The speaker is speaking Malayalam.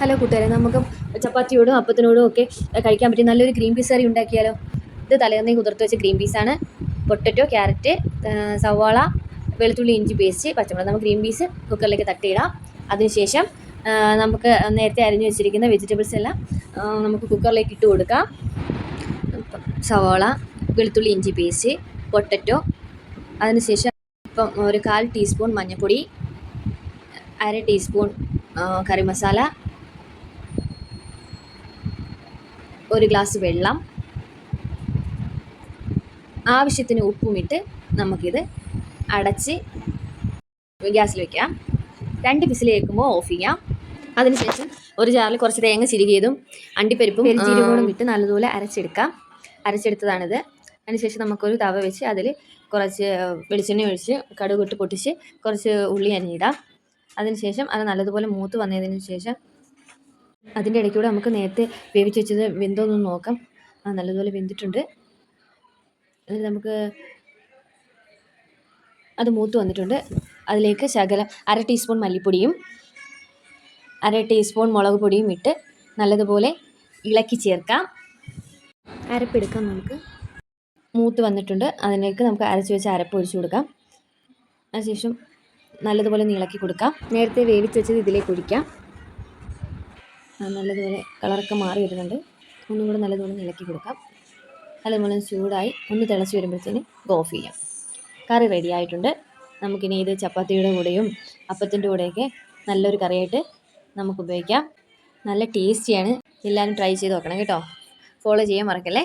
ഹലോ കൂട്ടുകാരെ, നമുക്ക് ചപ്പാത്തിയോടും അപ്പത്തിനോടും ഒക്കെ കഴിക്കാൻ പറ്റിയ നല്ലൊരു ഗ്രീൻ പീസ് കറി ഉണ്ടാക്കിയാലോ. ഇത് തലേന്നേ കുതിർത്ത് വെച്ച ഗ്രീൻ പീസാണ്. പൊട്ടറ്റോ, ക്യാരറ്റ്, സവാള, വെളുത്തുള്ളി, ഇഞ്ചി പേസ്റ്റ്, പച്ചമുളക്. നമുക്ക് ഗ്രീൻ പീസ് കുക്കറിലേക്ക് തട്ടിയിടാം. അതിനുശേഷം നമുക്ക് നേരത്തെ അരിഞ്ഞു വെച്ചിരിക്കുന്ന വെജിറ്റബിൾസ് എല്ലാം നമുക്ക് കുക്കറിലേക്ക് ഇട്ട് കൊടുക്കാം. സവാള, വെളുത്തുള്ളി, ഇഞ്ചി പേസ്റ്റ്, പൊട്ടറ്റോ. അതിനുശേഷം ഇപ്പം ഒരു 1/4 ടീസ്പൂൺ മഞ്ഞൾപ്പൊടി, 1/2 ടീസ്പൂൺ കറി മസാല, 1 ഗ്ലാസ് വെള്ളം, ആവശ്യത്തിന് ഉപ്പുമിട്ട് നമുക്കിത് അടച്ച് ഗ്യാസിൽ വയ്ക്കാം. 2 വിസിൽ കേൾക്കുമ്പോൾ ഓഫ് ചെയ്യാം. അതിനുശേഷം ഒരു ജാറിൽ കുറച്ച് തേങ്ങ ചിരുകിയതും അണ്ടിപ്പരിപ്പും പെരുംജീരകവും ഇട്ട് നല്ലതുപോലെ അരച്ചെടുത്തതാണിത്. അതിനുശേഷം നമുക്കൊരു തവ വെച്ച് അതിൽ കുറച്ച് വെളിച്ചെണ്ണ ഒഴിച്ച് കടുക് ഇട്ട് പൊട്ടിച്ച് കുറച്ച് ഉള്ളി അരിഞ്ഞിടാം. അതിനുശേഷം അത് നല്ലതുപോലെ മൂത്ത് വന്നതിന് ശേഷം അതിൻ്റെ ഇടയ്ക്കൂടെ നമുക്ക് നേരത്തെ വേവിച്ച് വെച്ചത് വെന്തോന്ന് നോക്കാം. നല്ലതുപോലെ വെന്തിട്ടുണ്ട്. എന്നിട്ട് നമുക്ക് അത് മൂത്ത് വന്നിട്ടുണ്ട്. അതിലേക്ക് ശകലം 1/2 ടീസ്പൂൺ മല്ലിപ്പൊടിയും 1/2 ടീസ്പൂൺ മുളക് പൊടിയും ഇട്ട് നല്ലതുപോലെ ഇളക്കി ചേർക്കാം. അരപ്പെടുക്കാം. നമുക്ക് മൂത്ത് വന്നിട്ടുണ്ട്. അതിലേക്ക് നമുക്ക് അരച്ച് വെച്ച് അരപ്പ് ഒഴിച്ചു കൊടുക്കാം. അതിനുശേഷം നല്ലതുപോലെ ഇളക്കി കൊടുക്കാം. നേരത്തെ വേവിച്ച് വെച്ചത് ഇതിലേക്ക് ഒഴിക്കാം. നല്ലതുപോലെ കളറൊക്കെ മാറി വരുന്നുണ്ട്. ഒന്നും കൂടെ നല്ലതുപോലെ ഇളക്കി കൊടുക്കാം. നല്ലതുപോലെ ചൂടായി ഒന്ന് തിളച്ച് വരുമ്പോഴത്തേന് ഓഫ് ചെയ്യാം. കറി റെഡി ആയിട്ടുണ്ട്. നമുക്കിനി ഇത് ചപ്പാത്തിയുടെ കൂടെയും അപ്പത്തിൻ്റെ കൂടെയൊക്കെ നല്ലൊരു കറിയായിട്ട് നമുക്ക് ഉപയോഗിക്കാം. നല്ല ടേസ്റ്റിയാണ്. എല്ലാവരും ട്രൈ ചെയ്ത് നോക്കണം കേട്ടോ. ഫോളോ ചെയ്യാൻ മറക്കല്ലേ.